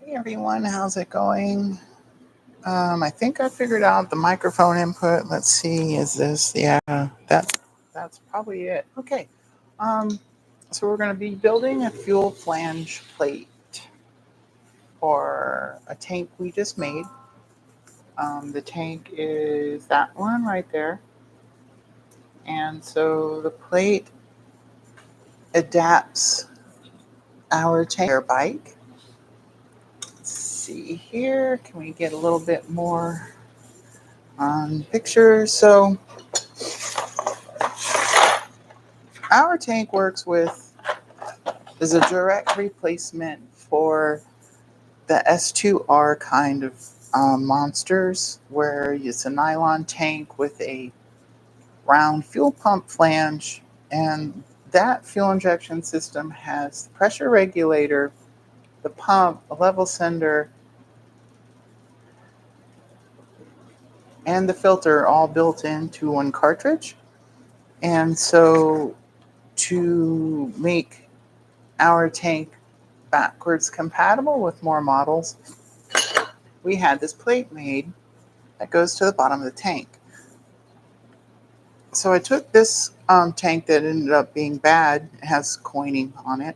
Hey everyone, how's it going? I think I figured out the microphone input. Let's see, is this? Yeah, that's probably it. Okay. Um, so we're going to be building a fuel flange plate for a tank we just made. The tank is that one right there, and so the plate adapts our tank bike. Let's see here. Can we get a little bit more on pictures? So our tank works with is a direct replacement for the S2R kind of monsters, where it's a nylon tank with a round fuel pump flange, and that fuel injection system has the pressure regulator, the pump, a level sender, and the filter all built into one cartridge. And so to make our tank backwards compatible with more models, we had this plate made that goes to the bottom of the tank. So I took this tank that ended up being bad, it has coining on it,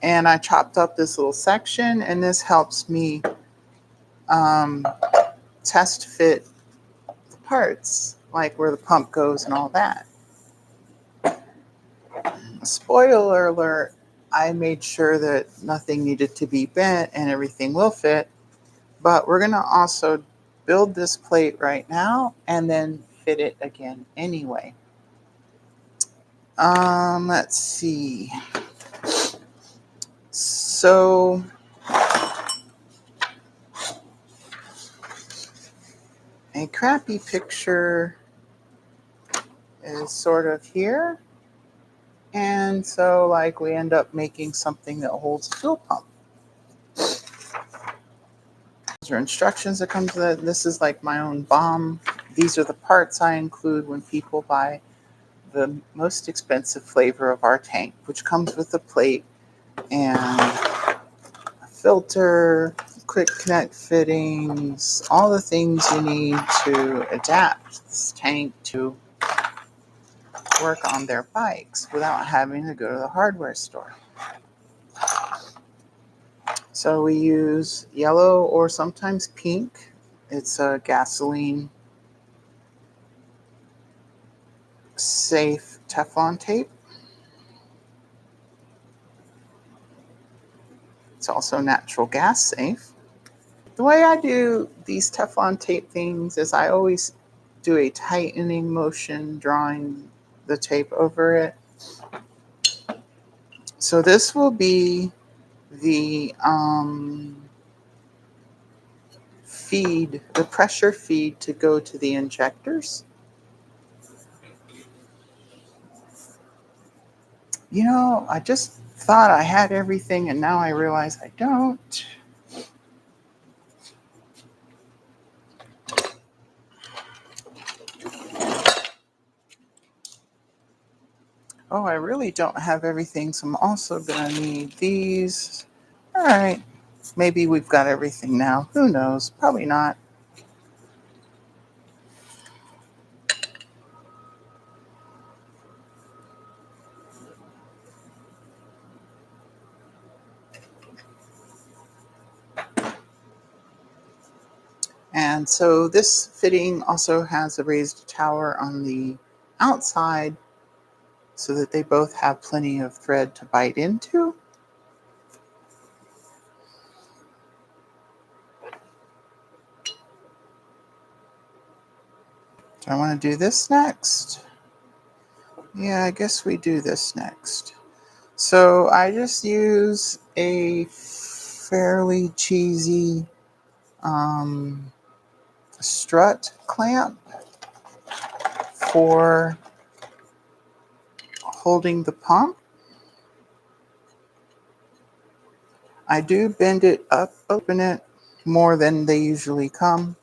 and I chopped up this little section, and this helps me um, test fit the parts, like where the pump goes and all that. Spoiler alert, I made sure that nothing needed to be bent and everything will fit, but we're going to also build this plate right now and then fit it again anyway. Let's see. So a crappy picture is sort of here. And so like we end up making something that holds a fuel pump. These are instructions that comes with it. This is like my own bomb. These are the parts I include when people buy the most expensive flavor of our tank, which comes with a plate and a filter, quick connect fittings, all the things you need to adapt this tank to work on their bikes without having to go to the hardware store. So we use yellow or sometimes pink. It's a gasoline safe Teflon tape. It's also natural gas safe. The way I do these Teflon tape things is I always do a tightening motion, drawing the tape over it. So this will be the feed, the pressure feed to go to the injectors. You know, I just thought I had everything and now I realize I don't. Oh, I really don't have everything, so I'm also going to need these. All right, maybe we've got everything now. Who knows? Probably not. And so this fitting also has a raised tower on the outside so that they both have plenty of thread to bite into. Do I want to do this next? Yeah, I guess we do this next. So I just use a fairly cheesy strut clamp for holding the pump. I do bend it up, open it more than they usually come.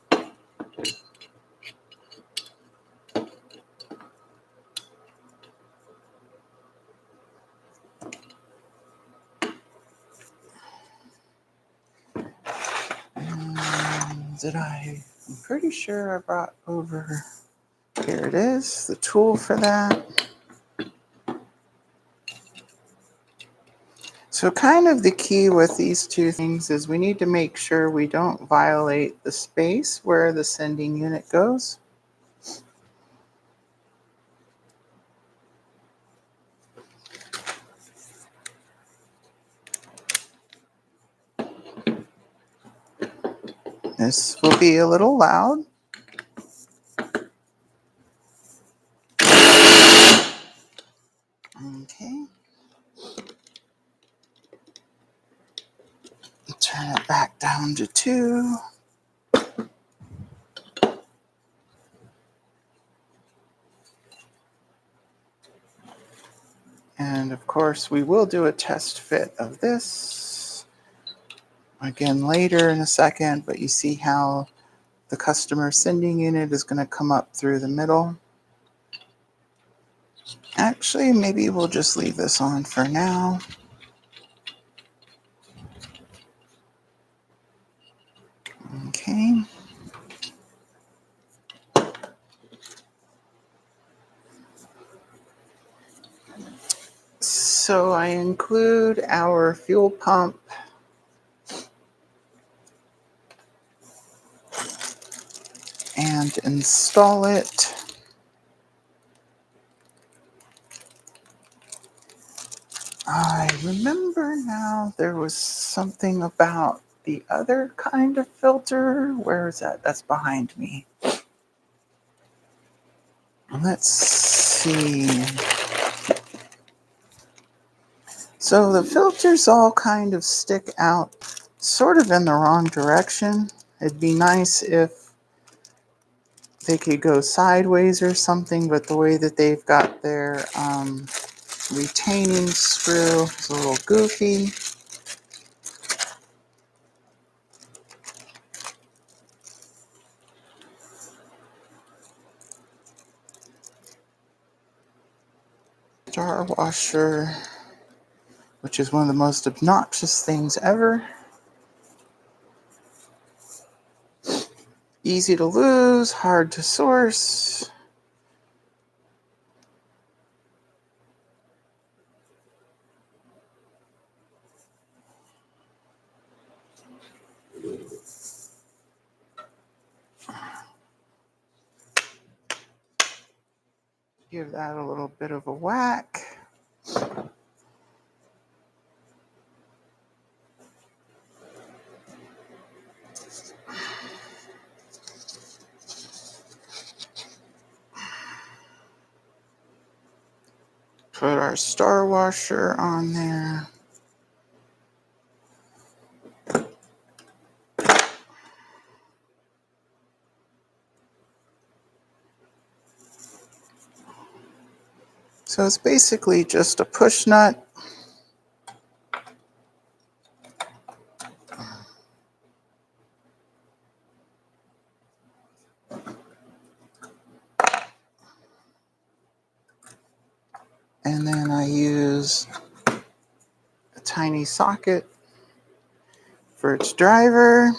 I'm pretty sure I brought over, here it is, the tool for that. So kind of the key with these two things is we need to make sure we don't violate the space where the sending unit goes. This will be a little loud. Okay. Turn it back down to 2. And of course, we will do a test fit of this again later in a second, but you see how the customer sending unit is going to come up through the middle. Actually, maybe we'll just leave this on for now. Okay. So I include our fuel pump and install it. I remember now there was something about the other kind of filter. Where is that? That's behind me. Let's see. So the filters all kind of stick out sort of in the wrong direction. It'd be nice if they could go sideways or something, but the way that they've got their retaining screw is a little goofy. Jar washer, which is one of the most obnoxious things ever. Easy to lose, hard to source. Give that a little bit of a whack. Put our star washer on there. So it's basically just a push nut. And then I use a tiny socket for its driver.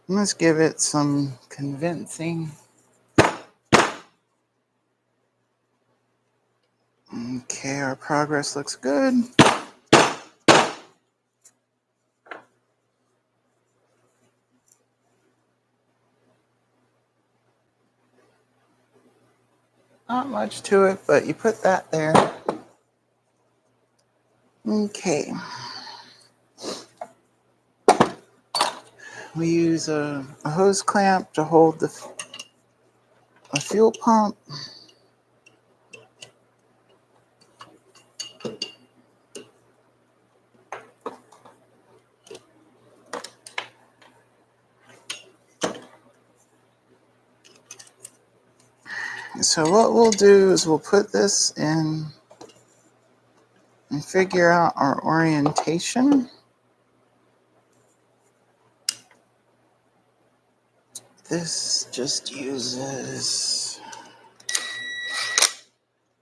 Let's give it some convincing. Okay, our progress looks good. Not much to it, but you put that there. Okay. We use a hose clamp to hold the fuel pump. So what we'll do is we'll put this in and figure out our orientation. This just uses,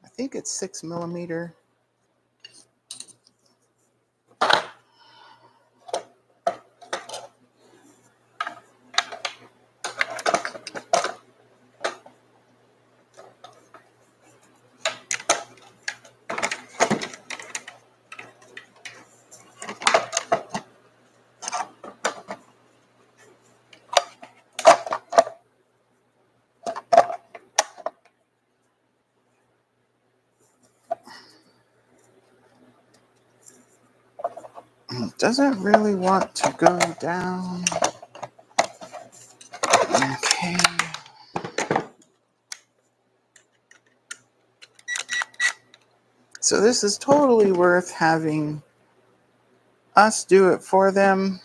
I think it's 6mm. It doesn't really want to go down. Okay. So this is totally worth having us do it for them.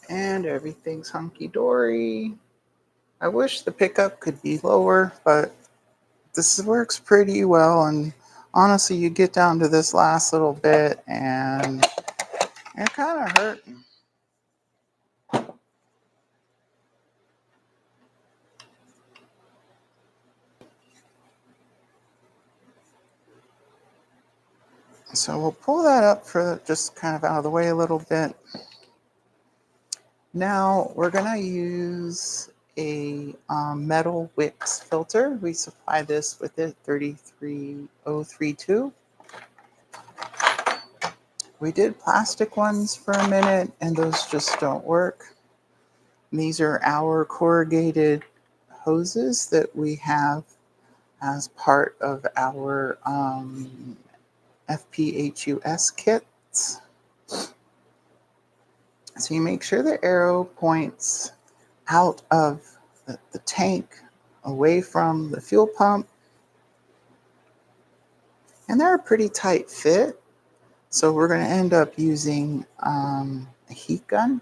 And everything's hunky-dory. I wish the pickup could be lower, but this works pretty well. And honestly, you get down to this last little bit and you're kind of hurting. So we'll pull that up for just kind of out of the way a little bit. Now we're going to use a metal Wix filter. We supply this with it 33032. We did plastic ones for a minute and those just don't work. These are our corrugated hoses that we have as part of our FPHUS kits. So you make sure the arrow points out of the tank, away from the fuel pump. And they're a pretty tight fit. So we're going to end up using a heat gun.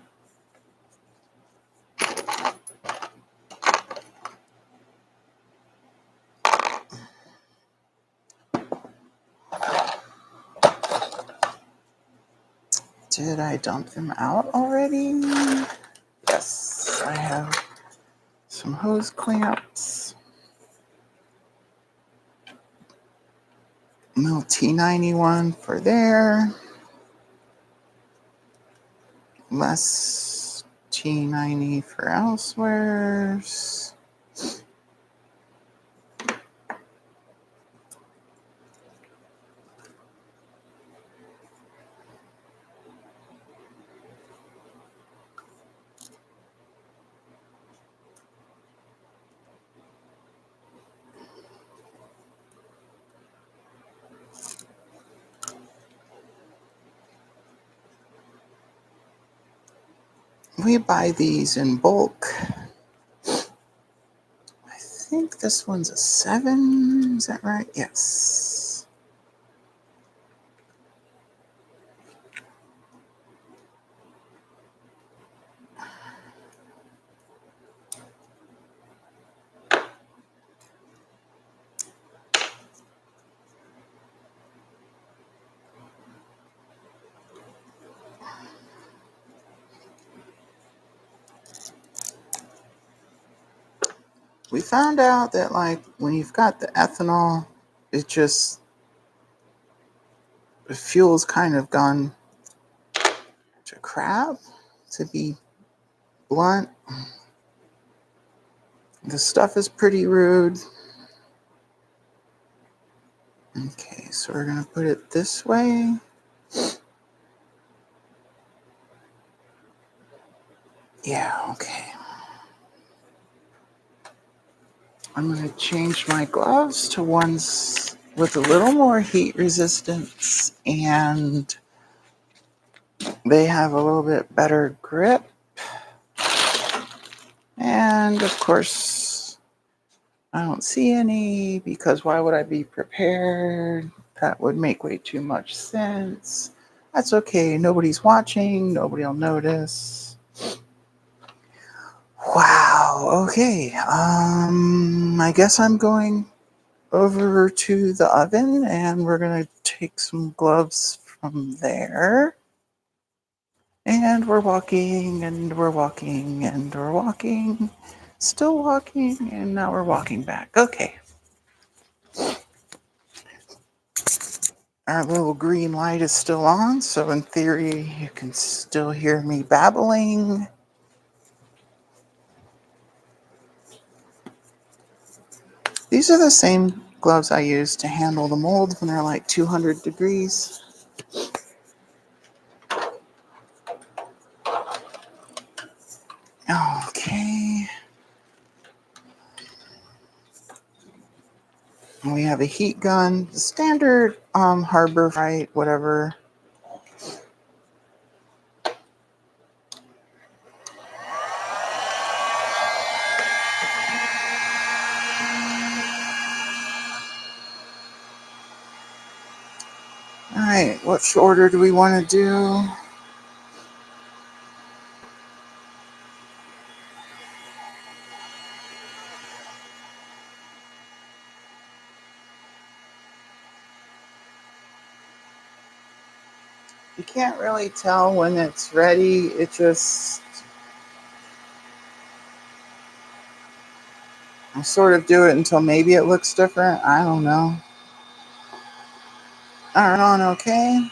Did I dump them out already? Yes, I have some hose clamps. A little T91 for there. Less T90 for elsewhere. We buy these in bulk. I think this one's a 7. Is that right? Yes. We found out that like when you've got the ethanol, the fuel's kind of gone to crap, to be blunt. The stuff is pretty rude. Okay, so we're going to put it this way. Yeah, okay. I'm going to change my gloves to ones with a little more heat resistance, and they have a little bit better grip. And of course, I don't see any, because why would I be prepared? That would make way too much sense. That's okay. Nobody's watching. Nobody will notice. Wow. Okay. I guess I'm going over to the oven and we're going to take some gloves from there. And we're walking and we're walking and we're walking, still walking, and now we're walking back. Okay. Our little green light is still on, so in theory, you can still hear me babbling. These are the same gloves I use to handle the mold when they're like 200 degrees. we have a heat gun, standard Harbor Freight, whatever. All right, which order do we want to do? You can't really tell when it's ready. It just, I sort of do it until maybe it looks different. I don't know. All right, on okay.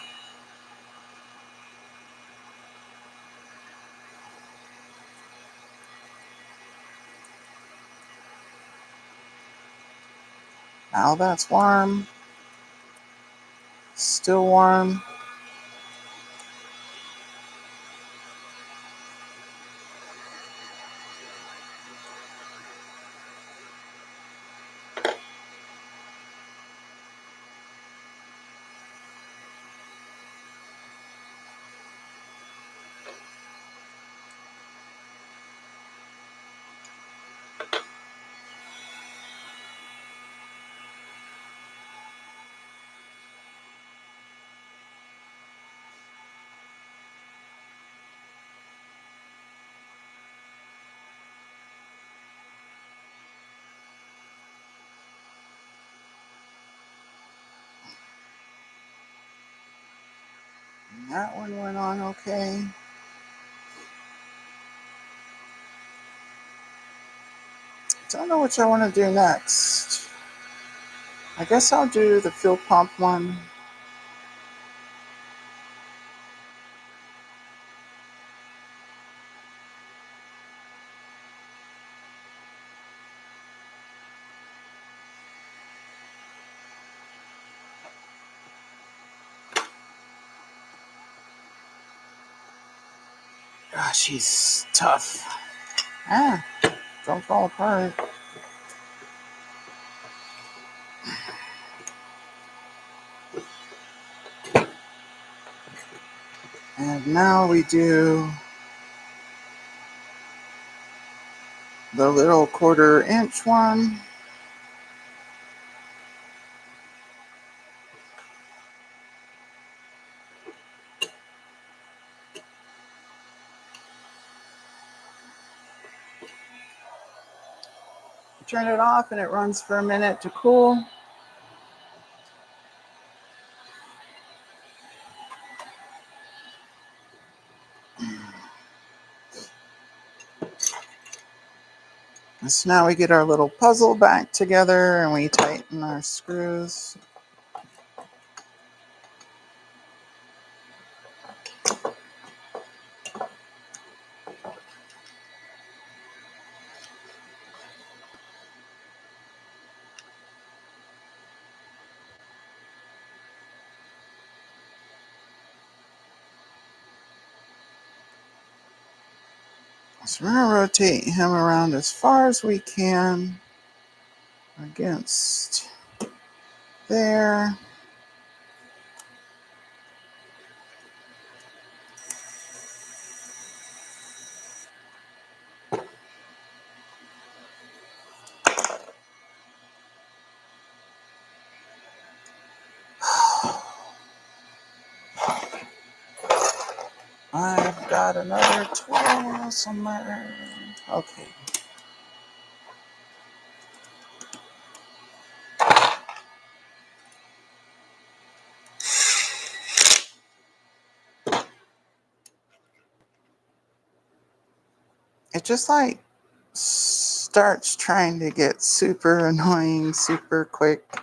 Now that's warm. Still warm. That one went on okay. Don't know which I want to do next. I guess I'll do the fuel pump one. Gosh, she's tough. Ah, don't fall apart. And now we do the little 1/4 inch one. Turn it off and it runs for a minute to cool. So now we get our little puzzle back together and we tighten our screws. So we're going to rotate him around as far as we can against there. I've got another tool somewhere. Okay. It just like starts trying to get super annoying, super quick.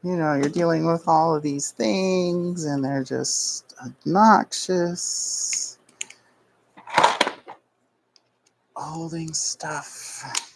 You know, you're dealing with all of these things and they're just obnoxious. Holding stuff.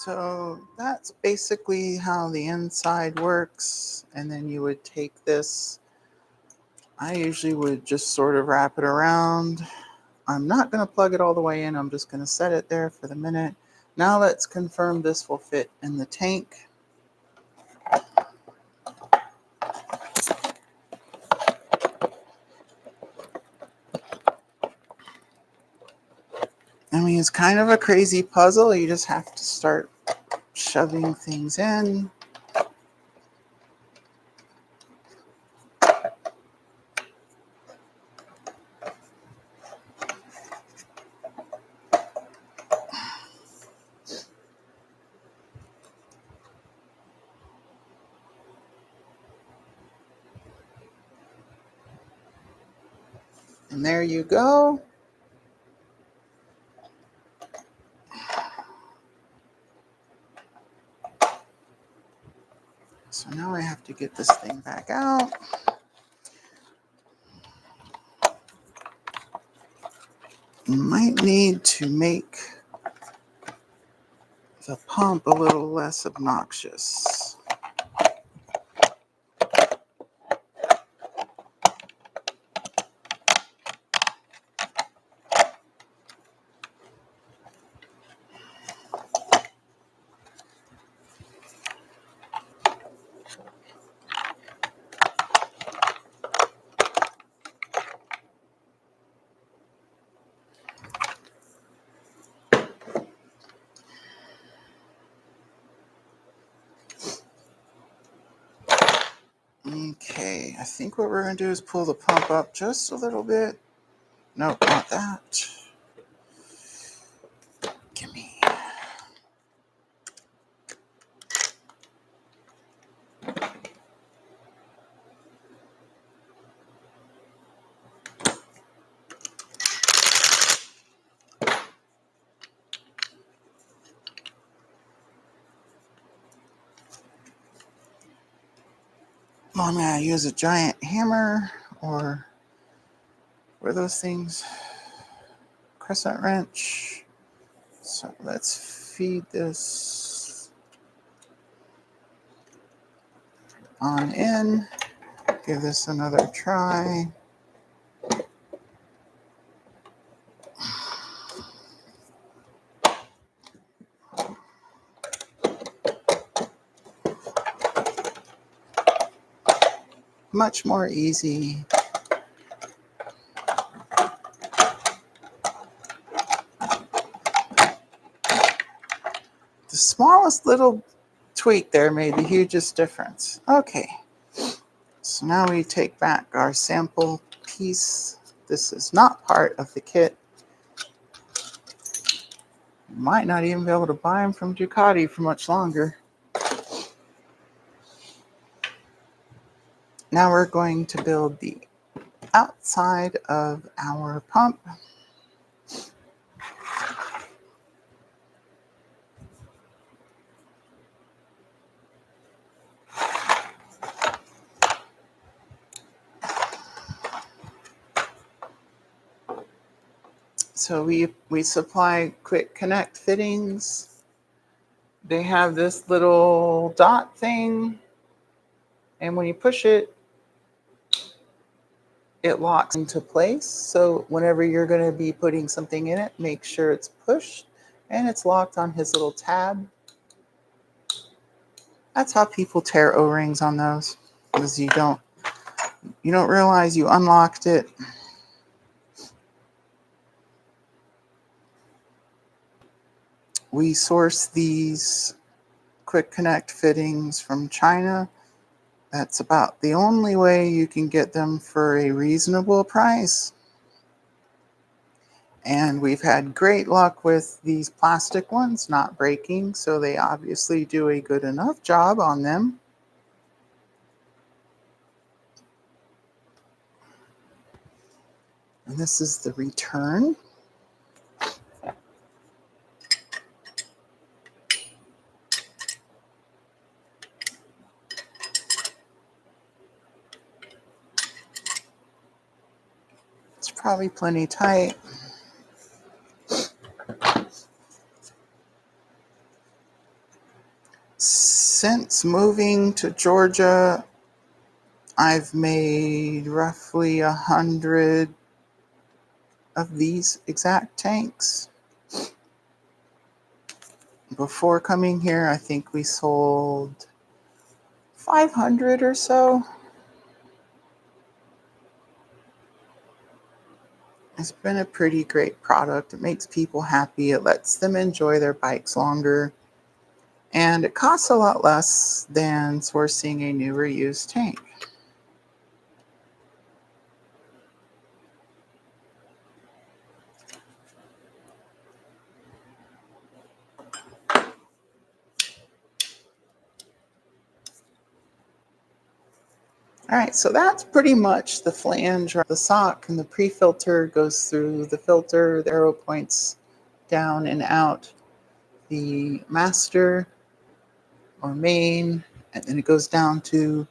So that's basically how the inside works. And then you would take this. I usually would just sort of wrap it around. I'm not going to plug it all the way in. I'm just going to set it there for the minute. Now let's confirm this will fit in the tank. I mean, it's kind of a crazy puzzle. You just have to start shoving things in. And there you go. So now I have to get this thing back out. You might need to make the pump a little less obnoxious. Okay, I think what we're going to do is pull the pump up just a little bit. Nope, not that. Gimme. Well, I'm going to use a giant hammer or what are those things? Crescent wrench. So let's feed this on in. Give this another try. Much more easy. The smallest little tweak there made the hugest difference. Okay, so now we take back our sample piece. This is not part of the kit. You might not even be able to buy them from Ducati for much longer. Now we're going to build the outside of our pump. So we supply quick connect fittings. They have this little dot thing, and when you push it, it locks into place. So whenever you're going to be putting something in it, make sure it's pushed and it's locked on his little tab. That's how people tear O-rings on those, because you don't realize you unlocked it. We source these quick connect fittings from China. That's about the only way you can get them for a reasonable price. And we've had great luck with these plastic ones not breaking, so they obviously do a good enough job on them. And this is the return. It's probably plenty tight. Since moving to Georgia, I've made roughly 100 of these exact tanks. Before coming here, I think we sold 500 or so. It's been a pretty great product. It makes people happy. It lets them enjoy their bikes longer. And it costs a lot less than sourcing a new or used tank. All right, so that's pretty much the flange. The sock and the pre-filter goes through the filter. The arrow points down and out. The master or main, and then it goes down to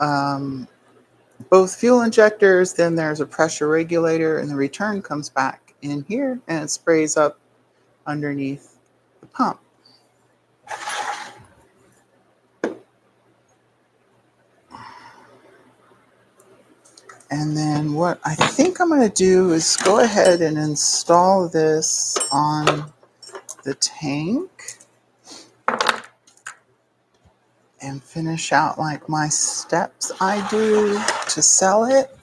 both fuel injectors. Then there's a pressure regulator, and the return comes back in here, and it sprays up underneath the pump. And then what I think I'm going to do is go ahead and install this on the tank and finish out like my steps I do to sell it.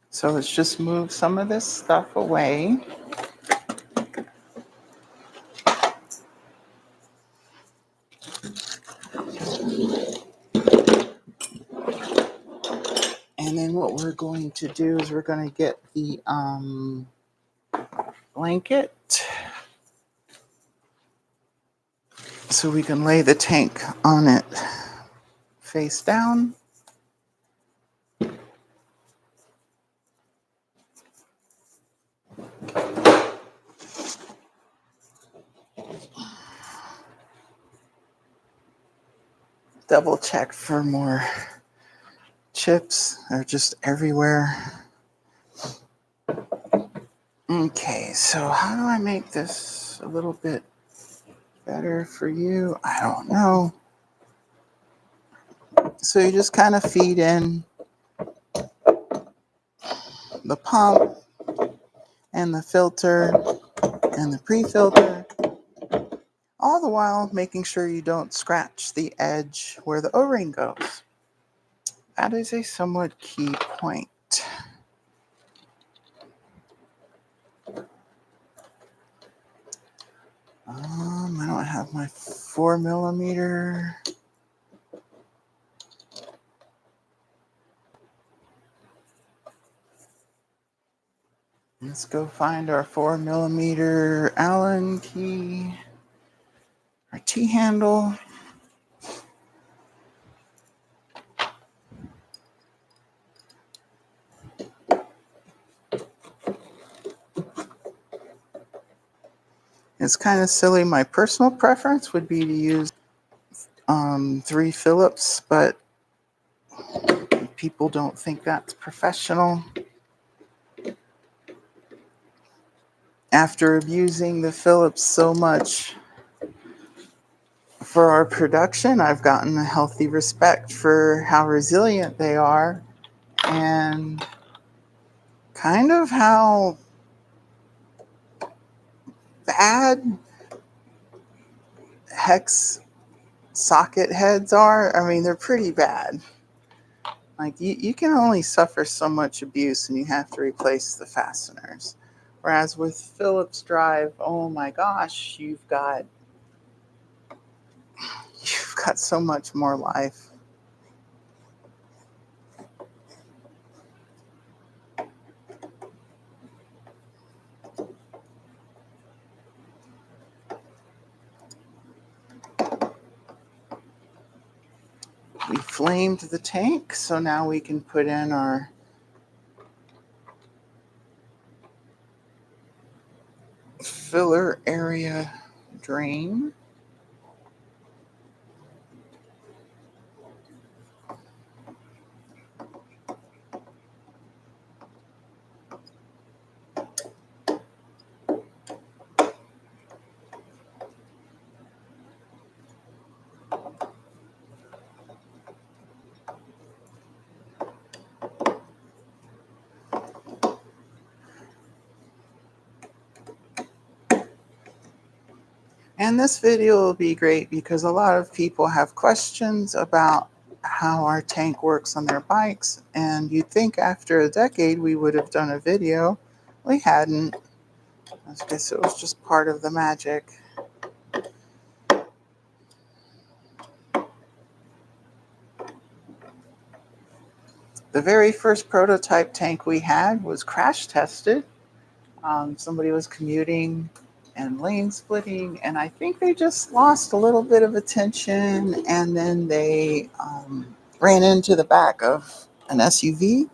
So let's just move some of this stuff away. And then what we're going to do is we're going to get the blanket so we can lay the tank on it face down. Double check for more chips. They're just everywhere. Okay, so how do I make this a little bit better for you? I don't know. So you just kind of feed in the pump and the filter and the pre-filter, all the while making sure you don't scratch the edge where the O-ring goes. That is a somewhat key point. I don't have my 4mm. Let's go find our 4mm Allen key, our T-handle. It's kind of silly. My personal preference would be to use 3 Phillips, but people don't think that's professional. After abusing the Phillips so much for our production, I've gotten a healthy respect for how resilient they are and kind of how bad hex socket heads are. I mean, they're pretty bad. Like, you can only suffer so much abuse and you have to replace the fasteners. Whereas with Phillips drive, oh my gosh, you've got so much more life. We flamed the tank, so now we can put in our filler area drain. And this video will be great because a lot of people have questions about how our tank works on their bikes. And you'd think after a decade we would have done a video. We hadn't. I guess it was just part of the magic. The very first prototype tank we had was crash tested. Somebody was commuting and lane splitting, and I think they just lost a little bit of attention, and then they ran into the back of an SUV,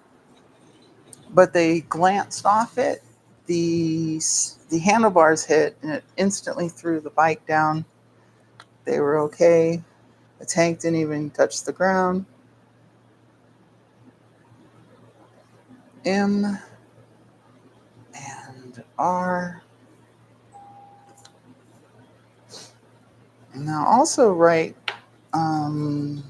but they glanced off it. The handlebars hit, and it instantly threw the bike down. They were okay. The tank didn't even touch the ground. M and R. And now also write the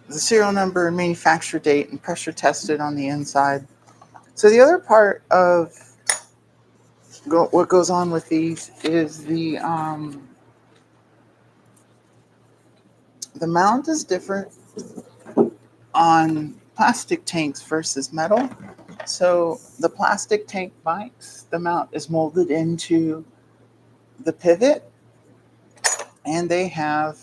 serial number and manufacture date and pressure tested on the inside. So the other part of what goes on with these is the mount is different on plastic tanks versus metal. So the plastic tank bikes, the mount is molded into the pivot, and they have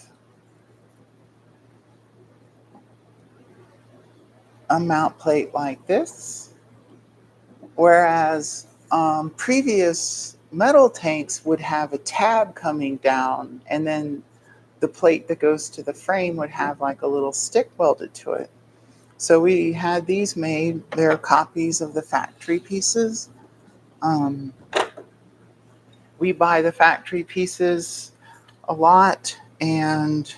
a mount plate like this, whereas previous metal tanks would have a tab coming down, and then the plate that goes to the frame would have like a little stick welded to it. So we had these made. They're copies of the factory pieces. We buy the factory pieces a lot, and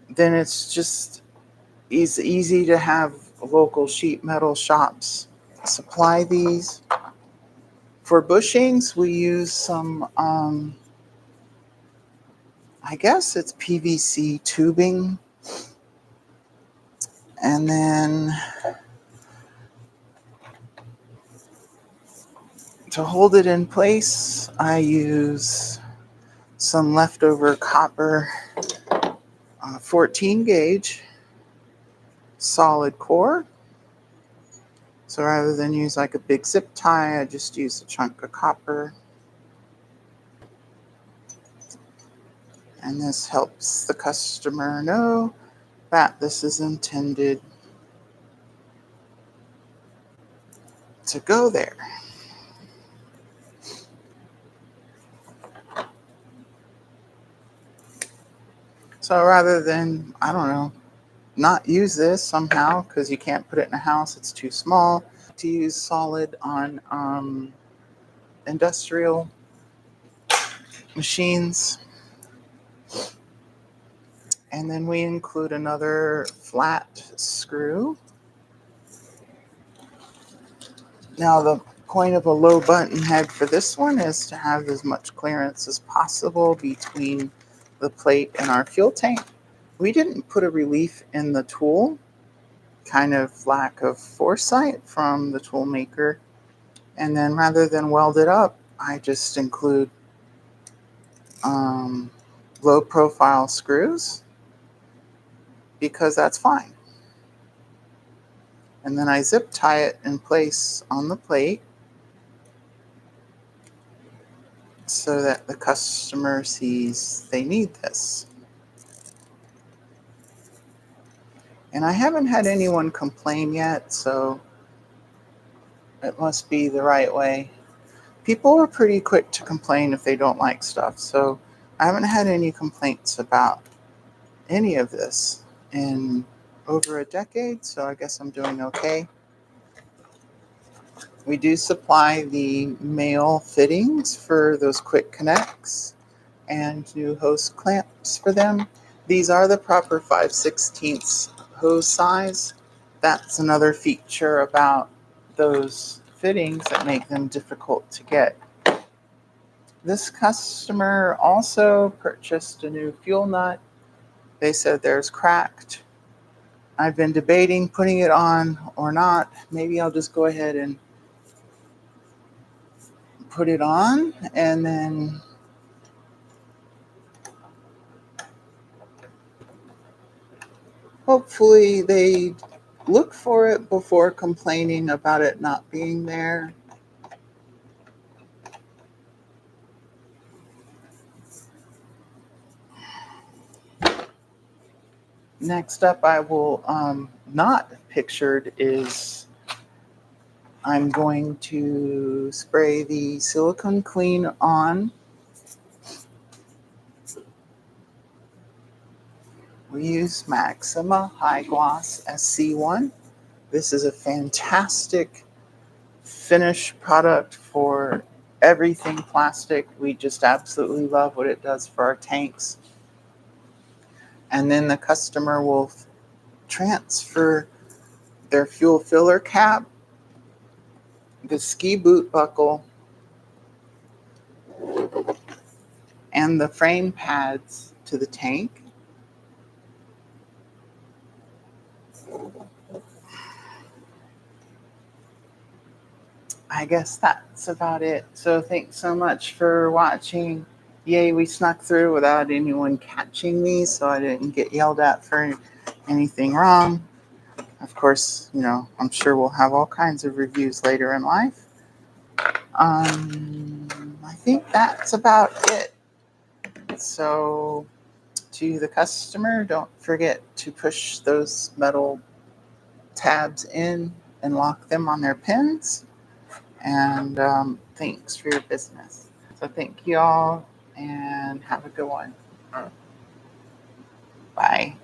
then it's just easy to have local sheet metal shops supply these. For bushings, we use some, I guess it's PVC tubing. And then to hold it in place, I use some leftover copper 14 gauge solid core. So rather than use like a big zip tie, I just use a chunk of copper. And this helps the customer know that this is intended to go there. So rather than, I don't know, not use this somehow because you can't put it in a house, it's too small, to use solid on industrial machines. And then we include another flat screw. Now the point of a low button head for this one is to have as much clearance as possible between the plate and our fuel tank. We didn't put a relief in the tool, kind of lack of foresight from the tool maker. And then rather than weld it up, I just include low profile screws because that's fine. And then I zip tie it in place on the plate so that the customer sees they need this. And I haven't had anyone complain yet, so it must be the right way. People are pretty quick to complain if they don't like stuff, so I haven't had any complaints about any of this in over a decade, so I guess I'm doing okay. We do supply the male fittings for those quick connects and new hose clamps for them. These are the proper 5/16 hose size. That's another feature about those fittings that make them difficult to get. This customer also purchased a new fuel nut. They said theirs cracked. I've been debating putting it on or not. Maybe I'll just go ahead and put it on, and then hopefully they look for it before complaining about it not being there. Next up, I will not pictured is I'm going to spray the silicone clean on. We use Maxima High Gloss SC1. This is a fantastic finish product for everything plastic. We just absolutely love what it does for our tanks. And then the customer will transfer their fuel filler cap, the ski boot buckle, and the frame pads to the tank. I guess that's about it. So thanks so much for watching. Yay, we snuck through without anyone catching me, so I didn't get yelled at for anything wrong. Of course, I'm sure we'll have all kinds of reviews later in life. I think that's about it. So to the customer, don't forget to push those metal tabs in and lock them on their pins. And thanks for your business. So thank you all, and have a good one. Bye.